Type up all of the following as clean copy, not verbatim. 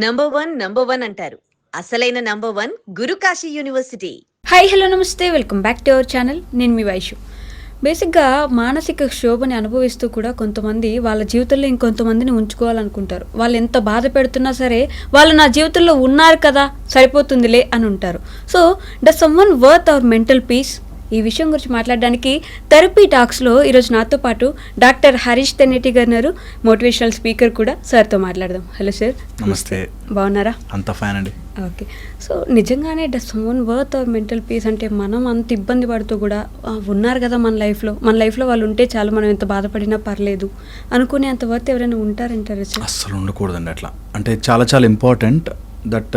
Number one అంటారు. అసలైన number one Gurukashi university. Hi hello నమస్తే, welcome back to our channel. నేను మీ వైషు. బేసిక్గా మానసిక క్షోభని అనుభవిస్తూ కూడా కొంతమంది వాళ్ళ జీవితంలో ఇంకొంతమందిని ఉంచుకోవాలనుకుంటారు. వాళ్ళు ఎంత బాధ పెడుతున్నా సరే వాళ్ళు నా జీవితంలో ఉన్నారు కదా, సరిపోతుందిలే అని ఉంటారు. So does someone worth hour mental peace? ఈ విషయం గురించి మాట్లాడడానికి థెరపీ టాక్స్లో ఈరోజు నాతో పాటు డాక్టర్ హరీష్ తెన్నేటి గారు, మోటివేషనల్ స్పీకర్ కూడా. సార్తో మాట్లాడదాం. Hello sir. నమస్తే. బాగున్నారా? అంత ఫైన్ అండి. ఓకే. సో నిజంగానే does someone worth hour mental peace అంటే మనం అంత ఇబ్బంది పడుతూ కూడా ఉన్నారు కదా మన లైఫ్లో వాళ్ళు ఉంటే చాలు, మనం ఎంత బాధపడినా పర్లేదు అనుకునే అంత వర్త్ ఎవరైనా ఉంటారంటారు? అస్సలు ఉండకూడదండి అట్లా. అంటే చాలా చాలా ఇంపార్టెంట్ దట్.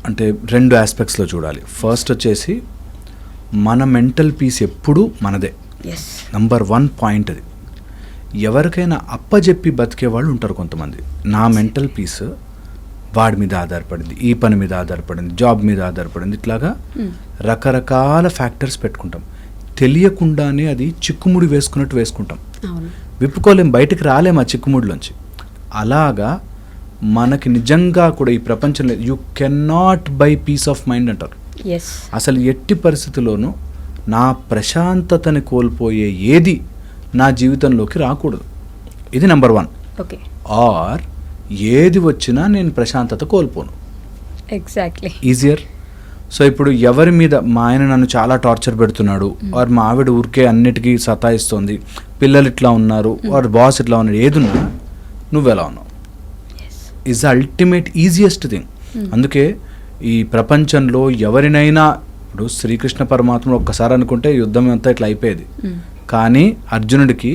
అంటే రెండు ఆస్పెక్ట్స్లో చూడాలి. ఫస్ట్ వచ్చేసి మన మెంటల్ పీస్ ఎప్పుడూ మనదే. నంబర్ 1 పాయింట్ అది. ఎవరికైనా అప్పజెప్పి బతికే వాళ్ళు ఉంటారు కొంతమంది. నా మెంటల్ పీస్ వాడి మీద ఆధారపడింది, ఈ పని మీద ఆధారపడింది, జాబ్ మీద ఆధారపడింది, ఇట్లాగా రకరకాల ఫ్యాక్టర్స్ పెట్టుకుంటాం. తెలియకుండానే అది చిక్కుముడి వేసుకున్నట్టు వేసుకుంటాం. విప్పుకోలేం, బయటకు రాలేం ఆ చిక్కుముడిలోంచి. అలాగా మనకి నిజంగా కూడా ఈ ప్రపంచంలో you can not buy peace of mind అంటారు. అసలు ఎట్టి పరిస్థితుల్లోనూ నా ప్రశాంతతని కోల్పోయే ఏది నా జీవితంలోకి రాకూడదు. ఇది నెంబర్ 1. ఆర్ ఏది వచ్చినా నేను ప్రశాంతత కోల్పోను. ఎగ్జాక్ట్లీ. ఈజియర్. సో ఇప్పుడు ఎవరి మీద మా ఆయన నన్ను చాలా టార్చర్ పెడుతున్నాడు, ఆర్ మా ఆవిడ ఊరికే అన్నిటికీ సతాయిస్తోంది, పిల్లలు ఇట్లా ఉన్నారు, ఆర్ బాస్ ఇట్లా ఉన్నాడు, ఏదున్నా నువ్వెలా ఉన్నావు ఈజ్ అల్టిమేట్ ఈజియెస్ట్ థింగ్. అందుకే ఈ ప్రపంచంలో ఎవరినైనా, ఇప్పుడు శ్రీకృష్ణ పరమాత్ముడు ఒక్కసారి అనుకుంటే యుద్ధం అంతా ఇట్లా అయిపోయేది. కానీ అర్జునుడికి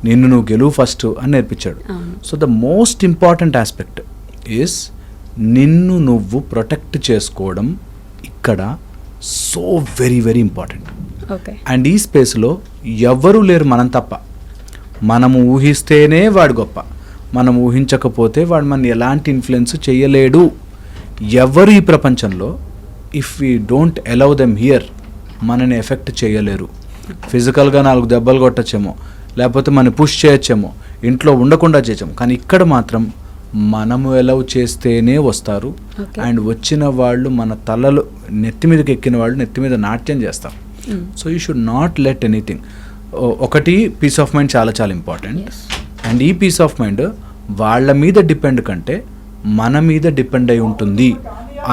నిన్ను నువ్వు గెలువు ఫస్ట్ అని నేర్పించాడు. So the most important aspect is నిన్ను నువ్వు ప్రొటెక్ట్ చేసుకోవడం ఇక్కడ so very very important. And ఈ స్పేస్లో ఎవ్వరూ లేరు మనం తప్ప. మనము ఊహిస్తేనే వాడు గొప్ప, మనం ఊహించకపోతే వాడు మన ఎలాంటి ఇన్ఫ్లుయెన్స్ చేయలేడు. ఎవరు ఈ ప్రపంచంలో if we don't allow them here మనని ఎఫెక్ట్ చేయలేరు. ఫిజికల్గా 4 దెబ్బలు కొట్టచ్చేమో, లేకపోతే మనం పుష్ చేయొచ్చేమో, ఇంట్లో ఉండకుండా చేయొచ్చేమో, కానీ ఇక్కడ మాత్రం మనము అలౌ చేస్తేనే వస్తారు. అండ్ వచ్చిన వాళ్ళు మన తలలు నెత్తి మీదకి ఎక్కిన వాళ్ళు నెత్తి మీద నాట్యం చేస్తారు. So you should not let anything. ఒకటి పీస్ ఆఫ్ మైండ్ చాలా చాలా ఇంపార్టెంట్. అండ్ ఈ పీస్ ఆఫ్ మైండ్ వాళ్ళ మీద డిపెండ్ కంటే మన మీద డిపెండ్ అయి ఉంటుంది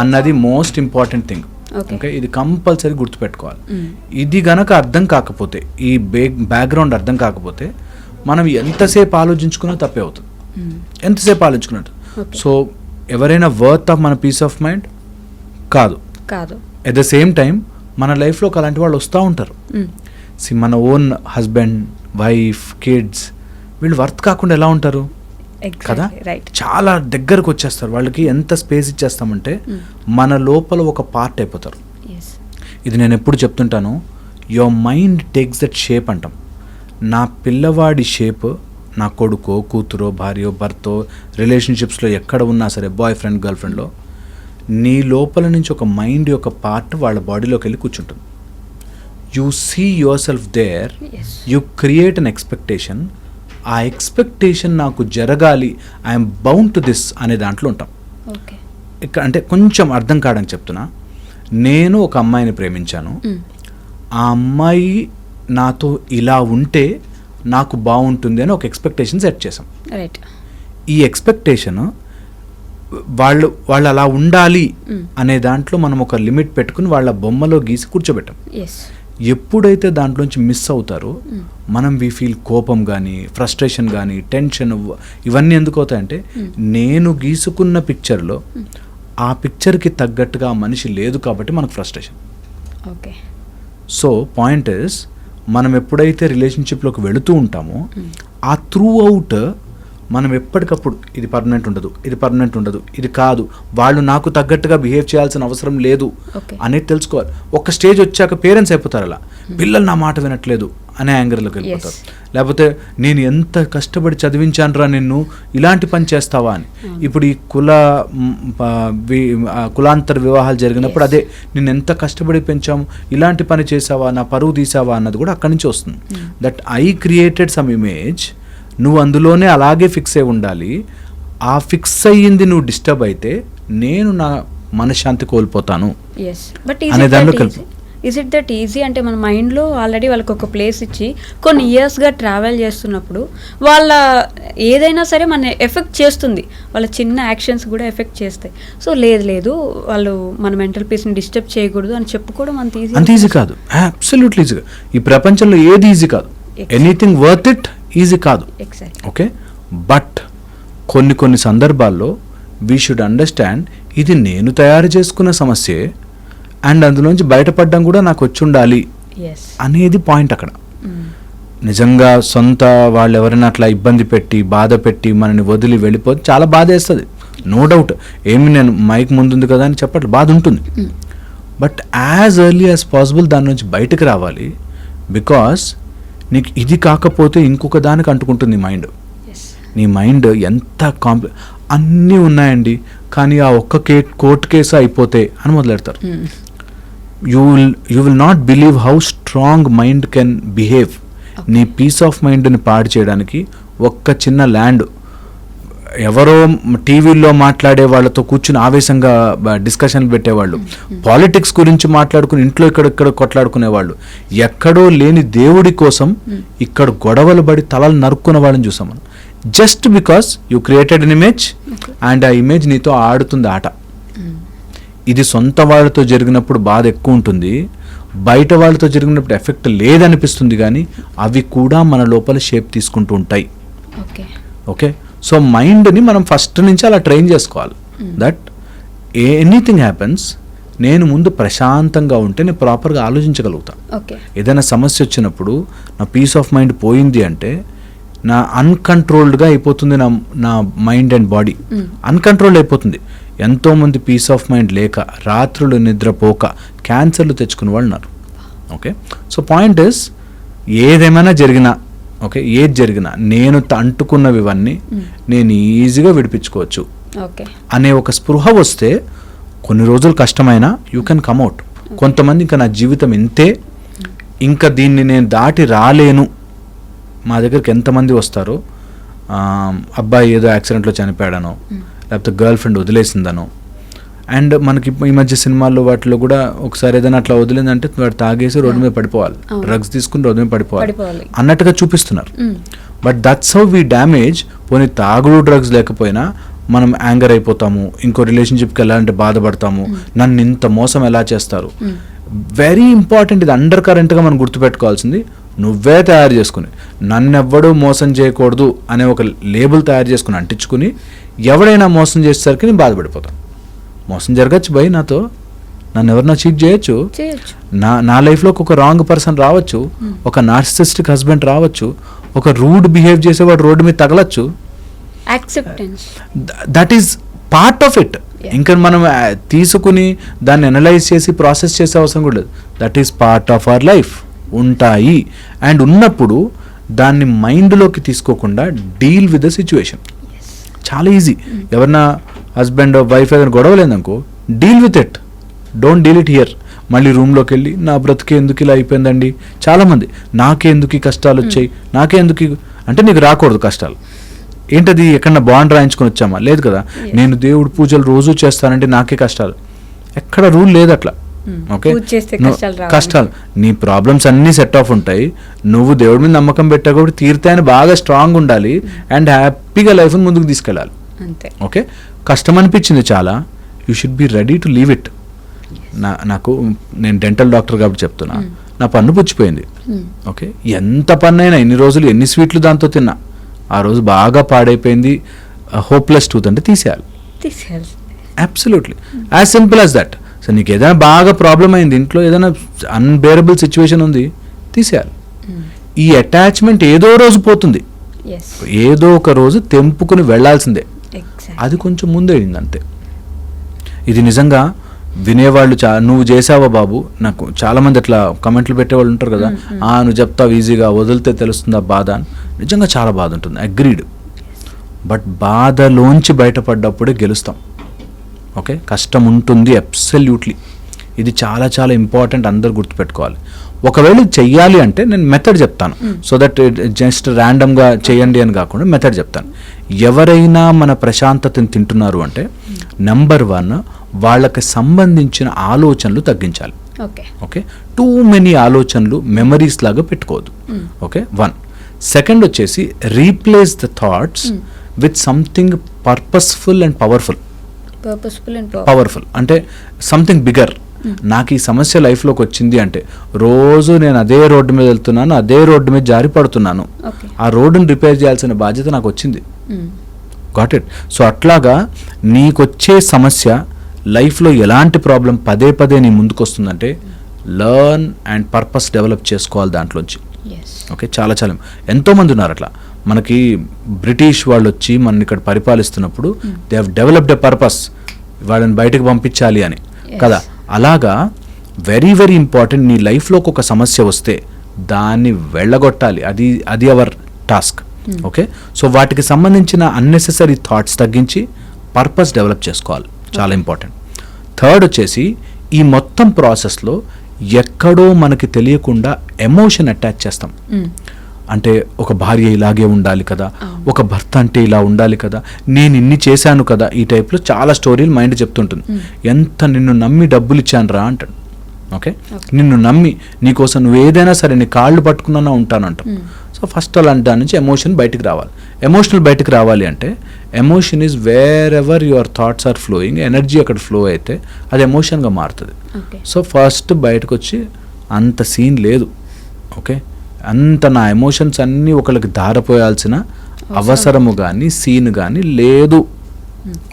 అన్నది మోస్ట్ ఇంపార్టెంట్ థింగ్. ఓకే, ఇది కంపల్సరీ గుర్తుపెట్టుకోవాలి. ఇది గనక అర్థం కాకపోతే, ఈ బ్యాక్గ్రౌండ్ అర్థం కాకపోతే మనం ఎంతసేపు ఆలోచించుకున్నా తప్పే అవుతుంది. ఎంతసేపు ఆలోచించుకున్నట్టు. సో ఎవరైనా వర్త్ ఆఫ్ మన పీస్ ఆఫ్ మైండ్ కాదు. ఎట్ ద సేమ్ టైం మన లైఫ్లో అలాంటి వాళ్ళు వస్తూ ఉంటారు. మన ఓన్ హస్బెండ్, వైఫ్, కిడ్స్, వీళ్ళు వర్త్ కాకుండా ఎలా ఉంటారు కదా? చాలా దగ్గరకు వచ్చేస్తారు. వాళ్ళకి ఎంత స్పేస్ ఇచ్చేస్తామంటే మన లోపల ఒక పార్ట్ అయిపోతారు. ఇది నేను ఎప్పుడు చెప్తుంటాను, your mind takes that shape అంటాం. నా పిల్లవాడి షేప్ నా కొడుకో, కూతురో, భార్యో, భర్తో, రిలేషన్షిప్స్లో ఎక్కడ ఉన్నా సరే, బాయ్ ఫ్రెండ్, గర్ల్ ఫ్రెండ్లో, నీ లోపల నుంచి ఒక మైండ్ యొక్క పార్ట్ వాళ్ళ బాడీలోకి వెళ్ళి కూర్చుంటుంది. You see yourself there, you create an expectation. ఆ ఎక్స్పెక్టేషన్ నాకు జరగాలి, ఐఎమ్ బౌండ్ టు దిస్ అనే దాంట్లో ఉంటాం. ఇక్కడ అంటే కొంచెం అర్థం కావడానికి చెప్తున్నా. నేను ఒక అమ్మాయిని ప్రేమించాను, ఆ అమ్మాయి నాతో ఇలా ఉంటే నాకు బాగుంటుంది అని ఒక ఎక్స్పెక్టేషన్ సెట్ చేసాం. ఈ ఎక్స్పెక్టేషన్ వాళ్ళు అలా ఉండాలి అనే దాంట్లో మనం ఒక లిమిట్ పెట్టుకుని వాళ్ళ బొమ్మలో గీసి కూర్చోబెట్టాం. ఎప్పుడైతే దాంట్లోంచి మిస్ అవుతారో మనం వీ ఫీల్ కోపం కానీ, ఫ్రస్ట్రేషన్ కానీ, టెన్షన్, ఇవన్నీ ఎందుకు అవుతాయంటే నేను గీసుకున్న పిక్చర్లో ఆ పిక్చర్కి తగ్గట్టుగా ఆ మనిషి లేదు కాబట్టి మనకు ఫ్రస్ట్రేషన్. సో పాయింట్ ఇస్, మనం ఎప్పుడైతే రిలేషన్షిప్లోకి వెళుతూ ఉంటామో ఆ త్రూ అవుట్ మనం ఎప్పటికప్పుడు ఇది పర్మనెంట్ ఉండదు, ఇది పర్మనెంట్ ఉండదు, ఇది కాదు, వాళ్ళు నాకు తగ్గట్టుగా బిహేవ్ చేయాల్సిన అవసరం లేదు అనేది తెలుసుకోవాలి. ఒక స్టేజ్ వచ్చాక పేరెంట్స్ అయిపోతారు అలా, పిల్లలు నా మాట వినట్లేదు అనే యాంగర్లోకి వెళ్ళిపోతారు. లేకపోతే నేను ఎంత కష్టపడి చదివించానురా నిన్ను, ఇలాంటి పని చేస్తావా అని. ఇప్పుడు ఈ కులాంతర వివాహాలు జరిగినప్పుడు అదే, నేను ఎంత కష్టపడి పెంచాము, ఇలాంటి పని చేసావా, నా పరువు తీసావా అన్నది కూడా అక్కడి నుంచి వస్తుంది. That I created some image, నువ్వు అందులోనే అలాగే ఫిక్స్ అయి ఉండాలి. ఆ ఫిక్స్ అయ్యింది నువ్వు డిస్టర్బ్ అయితే నేను నా మనశ్శాంతి కోల్పోతాను ఎస్ బట్ అనే దానిలో కలిపి ఈజ్ ఇట్ దట్ ఈజీ అంటే మన మైండ్లో ఆల్రెడీ వాళ్ళకి ఒక ప్లేస్ ఇచ్చి కొన్ని ఇయర్స్గా ట్రావెల్ చేస్తున్నప్పుడు వాళ్ళ ఏదైనా సరే మన ఎఫెక్ట్ చేస్తుంది, వాళ్ళ చిన్న యాక్షన్స్ కూడా ఎఫెక్ట్ చేస్తాయి. సో లేదు వాళ్ళు మన మెంటల్ పీస్ని డిస్టర్బ్ చేయకూడదు అని చెప్పుకోవడం అంత ఈజీ కాదు. Absolutely easy. ఈ ప్రపంచంలో ఏది ఈజీ కాదు. ఎనీథింగ్ వర్త్ ఇట్ ఈజీ కాదు. ఎగ్జాక్ట్. ఓకే, బట్ కొన్ని సందర్భాల్లో వీ షుడ్ అండర్స్టాండ్ ఇది నేను తయారు చేసుకున్న సమస్యే అండ్ అందులోంచి బయటపడడం కూడా నాకు వచ్చి ఉండాలి అనేది పాయింట్ అక్కడ. నిజంగా సొంత వాళ్ళు ఎవరైనా అట్లా ఇబ్బంది పెట్టి బాధ పెట్టి మనని వదిలి వెళ్ళిపోతే చాలా బాధ వేస్తుంది, నో డౌట్. ఏమి నేను మైక్ ముందుంది కదా అని చెప్పట్లేదు, బాధ ఉంటుంది. But as early as possible దాని నుంచి బయటకు రావాలి. బికాస్ నీకు ఇది కాకపోతే ఇంకొక దానికి అంటుకుంటుంది మైండ్. నీ మైండ్ ఎంత అన్నీ ఉన్నాయండి కానీ ఆ ఒక్క కోర్టు కేసు అయిపోతే అని మొదలెడతారు. You will not believe how strong mind can behave. నీ పీస్ ఆఫ్ మైండ్ని పాడు చేయడానికి ఒక్క చిన్న ల్యాండ్, ఎవరో టీవీల్లో మాట్లాడే వాళ్ళతో కూర్చుని ఆవేశంగా డిస్కషన్లు పెట్టేవాళ్ళు, పాలిటిక్స్ గురించి మాట్లాడుకుని ఇంట్లో ఇక్కడ కొట్లాడుకునేవాళ్ళు, ఎక్కడో లేని దేవుడి కోసం ఇక్కడ గొడవలు పడి తలలు నరుక్కునే వాళ్ళని చూసాం మనం. Just because you created an image and ఆ ఇమేజ్ నీతో ఆడుతుంది ఆట. ఇది సొంత వాళ్ళతో జరిగినప్పుడు బాధ ఎక్కువ ఉంటుంది, బయట వాళ్ళతో జరిగినప్పుడు ఎఫెక్ట్ లేదనిపిస్తుంది, కానీ అవి కూడా మన లోపల షేప్ తీసుకుంటూ ఉంటాయి. ఓకే, సో మైండ్ని మనం ఫస్ట్ నుంచి అలా ట్రైన్ చేసుకోవాలి. దట్ ఎనీథింగ్ హ్యాపెన్స్ నేను ముందు ప్రశాంతంగా ఉంటే నేను ప్రాపర్గా ఆలోచించగలుగుతాను. ఏదైనా సమస్య వచ్చినప్పుడు నా పీస్ ఆఫ్ మైండ్ పోయింది అంటే నా అన్కంట్రోల్డ్గా అయిపోతుంది నా మైండ్ అండ్ బాడీ అన్కంట్రోల్డ్ అయిపోతుంది. ఎంతోమంది పీస్ ఆఫ్ మైండ్ లేక రాత్రులు నిద్రపోక క్యాన్సర్లు తెచ్చుకునే వాళ్ళు ఉన్నారు. ఓకే, సో పాయింట్ ఇస్ ఏదేమైనా జరిగినా ఓకే, ఏది జరిగినా నేను అంటుకున్నవి ఇవన్నీ నేను ఈజీగా విడిపించుకోవచ్చు అనే ఒక స్పృహ వస్తే కొన్ని రోజులు కష్టమైనా యూ కెన్ కమ్అట్. కొంతమంది ఇంకా నా జీవితం ఇంతే, ఇంకా దీన్ని నేను దాటి రాలేను. మా దగ్గరికి ఎంతమంది వస్తారో అబ్బాయి ఏదో యాక్సిడెంట్లో చనిపోయాడనో లేకపోతే గర్ల్ ఫ్రెండ్ వదిలేసిందనో, అండ్ మనకి ఈ మధ్య సినిమాల్లో వాటిలో కూడా ఒకసారి ఏదైనా అట్లా వదిలేదంటే వాడు తాగేసి రోడ్డు మీద పడిపోవాలి, డ్రగ్స్ తీసుకుని రోడ్డు మీద పడిపోవాలి అన్నట్టుగా చూపిస్తున్నారు. But that's how we damage. పోనీ తాగుడు డ్రగ్స్ లేకపోయినా మనం యాంగర్ అయిపోతాము, ఇంకో రిలేషన్షిప్కి వెళ్ళాలంటే బాధపడతాము, నన్ను ఇంత మోసం ఎలా చేస్తారు. వెరీ ఇంపార్టెంట్, ఇది అండర్ కరెంట్గా మనం గుర్తుపెట్టుకోవాల్సింది. నువ్వే తయారు చేసుకుని నన్నెవ్వడూ మోసం చేయకూడదు అనే ఒక లేబుల్ తయారు చేసుకుని అంటించుకుని ఎవడైనా మోసం చేసేసరికి నేను బాధపడిపోతాను. మోసం జరగచ్చు భయ్, నాతో నన్ను ఎవరన్నా చీట్ చేయొచ్చు, నా లైఫ్లోకి ఒక రాంగ్ పర్సన్ రావచ్చు, ఒక నార్సిసిస్టిక్ హస్బెండ్ రావచ్చు, ఒక రూడ్ బిహేవ్ చేసేవాడు రోడ్డు మీద తగలచ్చు. That is part of it. ఇంకా మనం తీసుకుని దాన్ని అనలైజ్ చేసి ప్రాసెస్ చేసే అవసరం కూడా లేదు. That is part of our life. ఉంటాయి అండ్ ఉన్నప్పుడు దాన్ని మైండ్లోకి తీసుకోకుండా డీల్ విత్ ద సిచ్యువేషన్. చాలా ఈజీ. ఎవరన్నా హస్బెండ్ వైఫ్ ఏదైనా గొడవ లేదనుకో, deal with it, don't deal it here. మళ్ళీ రూమ్లోకి వెళ్ళి నా బ్రతికే ఎందుకు ఇలా అయిపోయిందండి, చాలామంది నాకే ఎందుకు ఈ కష్టాలు వచ్చాయి, నాకే ఎందుకు అంటే నీకు రాకూడదు కష్టాలు. ఏంటది, ఎక్కడన్నా బాండ్ రాయించుకొని వచ్చామా? లేదు కదా. నేను దేవుడు పూజలు రోజు చేస్తానంటే నాకే కష్టాలు, ఎక్కడ రూల్ లేదు అట్లా. ఓకే, కష్టాలు నీ ప్రాబ్లమ్స్ అన్నీ సెట్ ఆఫ్ ఉంటాయి. నువ్వు దేవుడి మీద నమ్మకం పెట్టా కాబట్టి తీరుతాయని బాగా స్ట్రాంగ్ ఉండాలి అండ్ హ్యాపీగా లైఫ్ని ముందుకు తీసుకెళ్ళాలి. ఓకే, కష్టం అనిపించింది చాలా, you should be ready to leave it. నాకు నేను డెంటల్ డాక్టర్ కాబట్టి చెప్తున్నా, నా పన్ను పుచ్చిపోయింది. ఓకే, ఎంత పన్నైనా ఎన్ని రోజులు ఎన్ని స్వీట్లు దాంతో తిన్నా, ఆ రోజు బాగా పాడైపోయింది, హోప్లెస్ టూత్ అంటే తీసేయాలి. Absolutely as simple as that. So నీకు ఏదైనా బాగా ప్రాబ్లం అయింది, ఇంట్లో ఏదైనా అన్బేరబుల్ సిచ్యువేషన్ ఉంది, తీసేయాలి. ఈ అటాచ్మెంట్ ఏదో రోజు పోతుంది, ఏదో ఒక రోజు తెంపుకుని వెళ్లాల్సిందే. అది కొంచెం ముందైంది అంతే. ఇది నిజంగా వినేవాళ్ళు నువ్వు చేసావా బాబు, నాకు చాలామంది అట్లా కమెంట్లు పెట్టేవాళ్ళు ఉంటారు కదా, నువ్వు చెప్తావు ఈజీగా, వదిలితే తెలుస్తుందా బాధ అని. నిజంగా చాలా బాధ ఉంటుంది, అగ్రీడ్. బట్ బాధలోంచి బయటపడ్డప్పుడే గెలుస్తాం. ఓకే, కష్టం ఉంటుంది అబ్సల్యూట్లీ. ఇది చాలా చాలా ఇంపార్టెంట్, అందరు గుర్తుపెట్టుకోవాలి. ఒకవేళ ఇది చెయ్యాలి అంటే నేను మెథడ్ చెప్తాను, సో దట్ జస్ట్ ర్యాండమ్గా చేయండి అని కాకుండా మెథడ్ చెప్తాను. ఎవరైనా మన ప్రశాంతతని తింటున్నారు అంటే నెంబర్ 1 వాళ్ళకి సంబంధించిన ఆలోచనలు తగ్గించాలి. ఓకే, టూ మెనీ ఆలోచనలు మెమరీస్ లాగా పెట్టుకోవద్దు. ఓకే, 1. సెకండ్ వచ్చేసి replace the thoughts with something purposeful and powerful. అంటే సంథింగ్ బిగర్. నాకు ఈ సమస్య లైఫ్లోకి వచ్చింది అంటే రోజు నేను అదే రోడ్డు మీద వెళ్తున్నాను, అదే రోడ్డు మీద జారి పడుతున్నాను, ఆ రోడ్డుని రిపేర్ చేయాల్సిన బాధ్యత నాకు వచ్చింది. Got it? సో అట్లాగా నీకొచ్చే సమస్య లైఫ్లో ఎలాంటి ప్రాబ్లం పదే పదే నీ ముందుకు వస్తుందంటే లర్న్ అండ్ పర్పస్ డెవలప్ చేసుకోవాలి దాంట్లోంచి. ఓకే, చాలా చాలా ఎంతోమంది ఉన్నారు అట్లా. మనకి బ్రిటిష్ వాళ్ళు వచ్చి మన ఇక్కడ పరిపాలిస్తున్నప్పుడు they have developed a purpose, వాళ్ళని బయటకు పంపించాలి అని కదా. అలాగా వెరీ వెరీ ఇంపార్టెంట్. నీ లైఫ్లోకి ఒక సమస్య వస్తే దాన్ని వెళ్ళగొట్టాలి, అది అవర్ టాస్క్. ఓకే, సో వాటికి సంబంధించిన అన్నెసెసరీ థాట్స్ తగ్గించి పర్పస్ డెవలప్ చేసుకోవాలి, చాలా ఇంపార్టెంట్. థర్డ్ వచ్చేసి ఈ మొత్తం ప్రాసెస్లో ఎక్కడో మనకి తెలియకుండా ఎమోషన్ అటాచ్ చేస్తాం. అంటే ఒక భార్య ఇలాగే ఉండాలి కదా, ఒక భర్త అంటే ఇలా ఉండాలి కదా, నేను ఇన్ని చేశాను కదా, ఈ టైప్లో చాలా స్టోరీలు మైండ్ చెప్తుంటుంది. ఎంత నిన్ను నమ్మి డబ్బులు ఇచ్చాను రా అంటాడు. ఓకే, నిన్ను నమ్మి నీకోసం నువ్వు ఏదైనా సరే నీ కాళ్ళు పట్టుకున్నా ఉంటాను అంటాం. సో ఫస్ట్ అలాంటి దాని నుంచి ఎమోషన్ బయటికి రావాలి. ఎమోషనల్ బయటికి రావాలి అంటే emotion is wherever your thoughts are flowing. Energy అక్కడ ఫ్లో అయితే అది ఎమోషన్గా మారుతుంది. సో ఫస్ట్ బయటకు వచ్చి అంత సీన్ లేదు, ఓకే, అంత నా ఎమోషన్స్ అన్నీ ఒకరికి ధారపోయాల్సిన అవసరము కానీ సీన్ కానీ లేదు.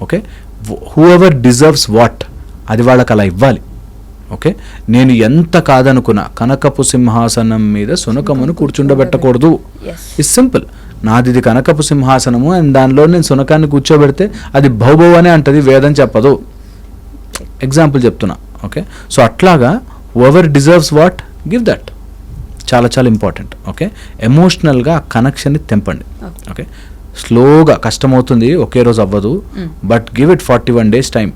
Okay, who ever deserves what అది వాళ్ళకి అలా ఇవ్వాలి. ఓకే, నేను ఎంత కాదనుకున్నా కనకపు సింహాసనం మీద సునకమును కూర్చుండబెట్టకూడదు. It's simple. నాది కనకపు సింహాసనము అండ్ దానిలో నేను సునకాన్ని కూర్చోబెడితే అది భౌభౌ అనే అంటది, వేదం చెప్పదు. ఎగ్జాంపుల్ చెప్తున్నా. ఓకే, సో అట్లాగా whoever deserves what give that, చాలా చాలా ఇంపార్టెంట్. ఓకే, ఎమోషనల్గా ఆ కనెక్షన్ని తెంపండి. ఓకే, స్లోగా కష్టమవుతుంది, ఒకే రోజు అవ్వదు, but give it 41 days time.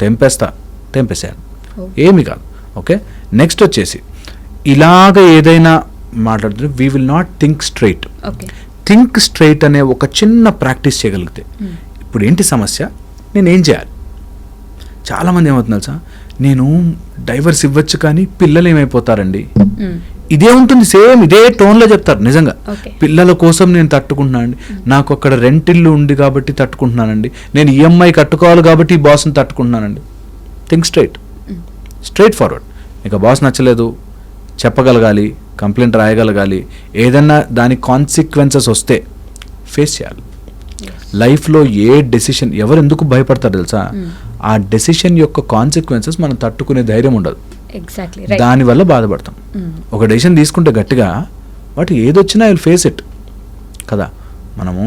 తెంపేసాను, ఏమి కాదు. ఓకే, నెక్స్ట్ వచ్చేసి ఇలాగ ఏదైనా మాట్లాడుతుంటే we will not think straight. Think straight అనే ఒక చిన్న ప్రాక్టీస్ చేయగలిగితే, ఇప్పుడు ఏంటి సమస్య, నేను ఏం చేయాలి? చాలామంది ఏమవుతుంది తెలుసా, నేను డైవర్స్ ఇవ్వచ్చు కానీ పిల్లలు ఏమైపోతారండి, ఇదే ఉంటుంది, సేమ్ ఇదే టోన్లో చెప్తారు. నిజంగా పిల్లల కోసం నేను తట్టుకుంటున్నానండి, నాకు అక్కడ రెంటిల్లు ఉంది కాబట్టి తట్టుకుంటున్నానండి, నేను ఈఎంఐ కట్టుకోవాలి కాబట్టి ఈ బాస్ని తట్టుకుంటున్నానండి. Think straight forward. ఇక బాస్ నచ్చలేదు చెప్పగలగాలి, కంప్లైంట్ రాయగలగాలి, ఏదన్నా దాని కాన్సిక్వెన్సెస్ వస్తే ఫేస్ చేయాలి. లైఫ్లో ఏ డెసిషన్ ఎవరు ఎందుకు భయపడతారు తెలుసా, ఆ డెసిషన్ యొక్క కాన్సిక్వెన్సెస్ మనం తట్టుకునే ధైర్యం ఉండదు, దానివల్ల బాధపడతాం. ఒక డెసిషన్ తీసుకుంటే గట్టిగా వాటి ఏదొచ్చినా ఐ విల్ ఫేస్ ఇట్ కదా. మనము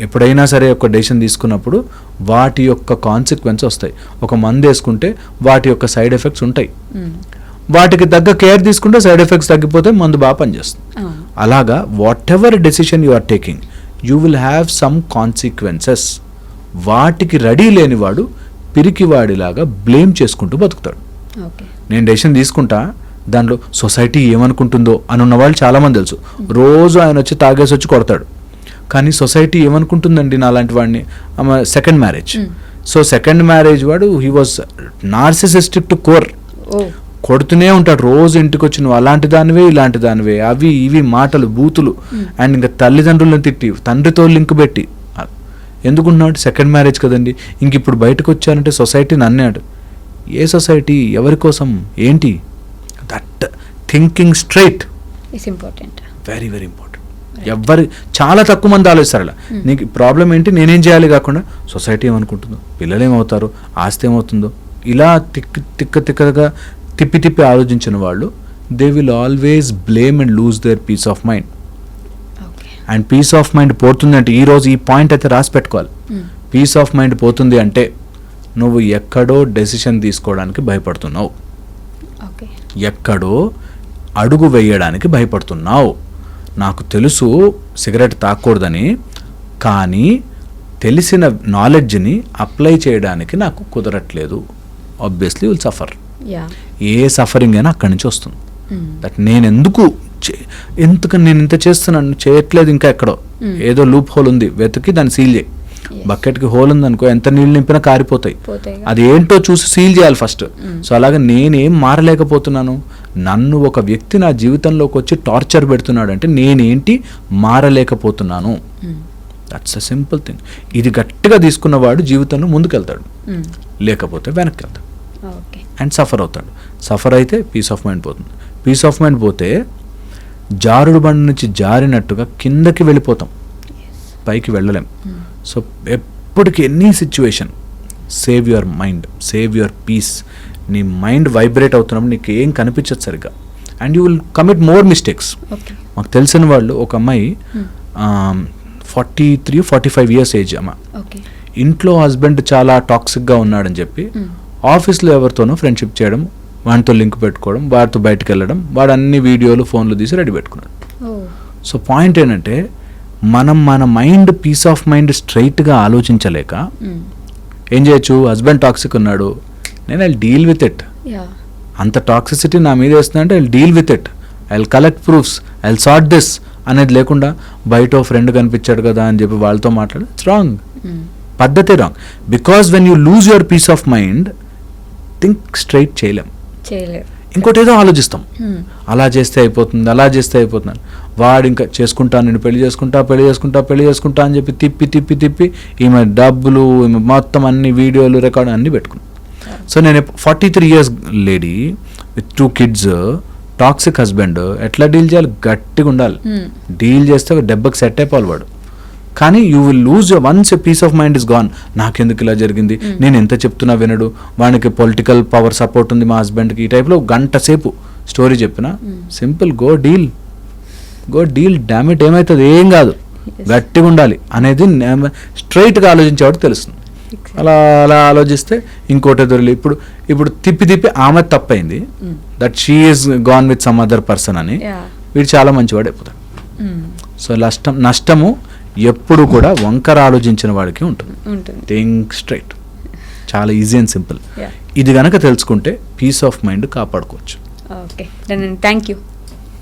ఎప్పుడైనా సరే ఒక డెసిషన్ తీసుకున్నప్పుడు వాటి యొక్క కాన్సిక్వెన్స్ వస్తాయి. ఒక మందు వేసుకుంటే వాటి యొక్క సైడ్ ఎఫెక్ట్స్ ఉంటాయి, వాటికి తగ్గ కేర్ తీసుకుంటే సైడ్ ఎఫెక్ట్స్ తగ్గిపోతే మందు బాగా పనిచేస్తుంది. అలాగా whatever decision you are taking you will have some consequences. వాటికి రెడీ లేనివాడు పిరికివాడిలాగా బ్లేమ్ చేసుకుంటూ బతుకుతాడు. నేను డెసిషన్ తీసుకుంటా, దానిలో సొసైటీ ఏమనుకుంటుందో అని ఉన్న వాళ్ళు చాలామంది తెలుసు. రోజు ఆయన వచ్చి తాగేసి వచ్చి కొడతాడు, కానీ సొసైటీ ఏమనుకుంటుందండి నాలాంటి వాడిని. Second marriage. So second marriage వాడు he was narcissistic to core, కొడుతూనే ఉంటాడు రోజు. ఇంటికి వచ్చి నువ్వు అలాంటి దానివే ఇలాంటి దానివే అవి ఇవి మాటలు బూతులు, అండ్ ఇంకా తల్లిదండ్రులను తిట్టి తండ్రితో లింక్ పెట్టి. ఎందుకుంటున్నాడు? సెకండ్ మ్యారేజ్ కదండి. ఇంక ఇప్పుడు బయటకు వచ్చానంటే సొసైటీని అన్నాడు. ఏ సొసైటీ, ఎవరి కోసం, ఏంటి? That thinking straight is important, very very important. చాలా తక్కువ మంది ఆలోచిస్తారు అలా. నీకు ప్రాబ్లం ఏంటి, నేనేం చేయాలి కాకుండా సొసైటీ ఏమనుకుంటుందో, పిల్లలు ఏమవుతారో, ఆస్తి ఏమవుతుందో, ఇలా తిక్కగా తిప్పి ఆలోచించిన వాళ్ళు they will always blame and lose their peace of mind. And peace of mind పోతుంది అంటే ఈరోజు ఈ పాయింట్ అయితే రాసి పెట్టుకోవాలి. పీస్ ఆఫ్ మైండ్ పోతుంది అంటే నువ్వు ఎక్కడో డెసిషన్ తీసుకోవడానికి భయపడుతున్నావు, ఎక్కడో అడుగు వేయడానికి భయపడుతున్నావు. నాకు తెలుసు సిగరెట్ తాగకూడదని, కానీ తెలిసిన నాలెడ్జ్ని అప్లై చేయడానికి నాకు కుదరట్లేదు. Obviously will suffer. Yeah A suffering అయినా అక్కడి నుంచి వస్తుంది. దట్ నేను ఎందుకని నేను ఇంత చేస్తున్నాను చేయట్లేదు, ఇంకా ఎక్కడో ఏదో లూప్ హోల్ ఉంది, వెతికి దాన్ని సీల్ చేయి. బకెట్కి హోల్ ఉంది అనుకో, ఎంత నీళ్ళు నింపినా కారిపోతాయి. అది ఏంటో చూసి సీల్ చేయాలి ఫస్ట్. సో అలాగే నేనేం మారలేకపోతున్నాను, నన్ను ఒక వ్యక్తి నా జీవితంలోకి వచ్చి టార్చర్ పెడుతున్నాడు అంటే నేనేంటి మారలేకపోతున్నాను. That's a simple thing. ఇది గట్టిగా తీసుకున్నవాడు జీవితంలో ముందుకెళ్తాడు, లేకపోతే వెనక్కి వెళ్తాడు అండ్ సఫర్ అవుతాడు. సఫర్ అయితే పీస్ ఆఫ్ మైండ్ పోతుంది. పీస్ ఆఫ్ మైండ్ పోతే జారుడు బండి నుంచి జారినట్టుగా కిందకి వెళ్ళిపోతాం, పైకి వెళ్ళలేం. సో ఎప్పటికీ any situation save your mind, save your peace. నీ మైండ్ వైబ్రేట్ అవుతున్నప్పుడు నీకు ఏం కనిపించదు సరిగ్గా, and you will commit more mistakes. మాకు తెలిసిన వాళ్ళు ఒక అమ్మాయి 43-45 ఇయర్స్ ఏజ్ అమ్మ, ఇంట్లో హస్బెండ్ చాలా టాక్సిక్గా ఉన్నాడని చెప్పి ఆఫీస్లో ఎవరితోనో ఫ్రెండ్షిప్ చేయడం, వాడితో లింక్ పెట్టుకోవడం, వాడితో బయటకు వెళ్ళడం, వాడు అన్ని వీడియోలు ఫోన్లు తీసి రెడీ పెట్టుకున్నాడు. సో పాయింట్ ఏంటంటే మనం మన మైండ్ పీస్ ఆఫ్ మైండ్ స్ట్రైట్గా ఆలోచించలేక ఏం చేయొచ్చు, హస్బెండ్ టాక్సిక్ ఉన్నాడు, నేను ఐ డీల్ విత్ ఇట్, అంత టాక్సిసిటీ నా మీద వేస్తుందంటే I deal with it, I collect proofs, I sort this అనేది లేకుండా బయట ఫ్రెండ్ కనిపించాడు కదా అని చెప్పి వాళ్ళతో మాట్లాడు, ఇట్స్ రాంగ్. పద్ధతి wrong. Because when you lose your peace of mind think straight చేయలేం, ఇంకోటి ఏదో ఆలోచిస్తాం, అలా చేస్తే అయిపోతుంది, అలా చేస్తే అయిపోతుంది. వాడు ఇంకా చేసుకుంటాను, నేను పెళ్లి చేసుకుంటా అని చెప్పి తిప్పి ఈమె డబ్బులు, ఈమె మొత్తం అన్ని వీడియోలు రికార్డు అన్నీ పెట్టుకున్నాను. సో నేను 43 years lady with 2 kids, toxic husband, ఎట్లా డీల్ చేయాలి, గట్టిగా ఉండాలి. డీల్ చేస్తే ఒక దెబ్బకి సెట్ అయిపోవాలి వాడు. కానీ you will lose once a peace of mind is gone. నాకెందుకు ఇలా జరిగింది, నేను ఎంత చెప్తున్నా వినడు, వానికి పొలిటికల్ పవర్ సపోర్ట్ ఉంది మా హస్బెండ్కి, ఈ టైప్లో గంట సేపు స్టోరీ చెప్పిన సింపుల్ గో డీల్ డామిట్, ఏమవుతుంది, ఏం కాదు, గట్టిగా ఉండాలి అనేది స్ట్రైట్గా ఆలోచించేవాడు తెలుస్తుంది. అలా ఆలోచిస్తే ఇంకోటి దొరికి ఇప్పుడు తిప్పి ఆమె తప్పైంది, that she is gone with some other person అని వీడు చాలా మంచివాడు అయిపోతాడు. సో నష్టము ఎప్పుడు కూడా వంకర ఆలోచించిన వాడికి ఉంటుంది. థింక్ స్ట్రైట్, చాలా ఈజీ అండ్ సింపుల్. ఇది గనక తెలుసుకుంటే పీస్ ఆఫ్ మైండ్ కాపాడుకోవచ్చు. Okay, thank you.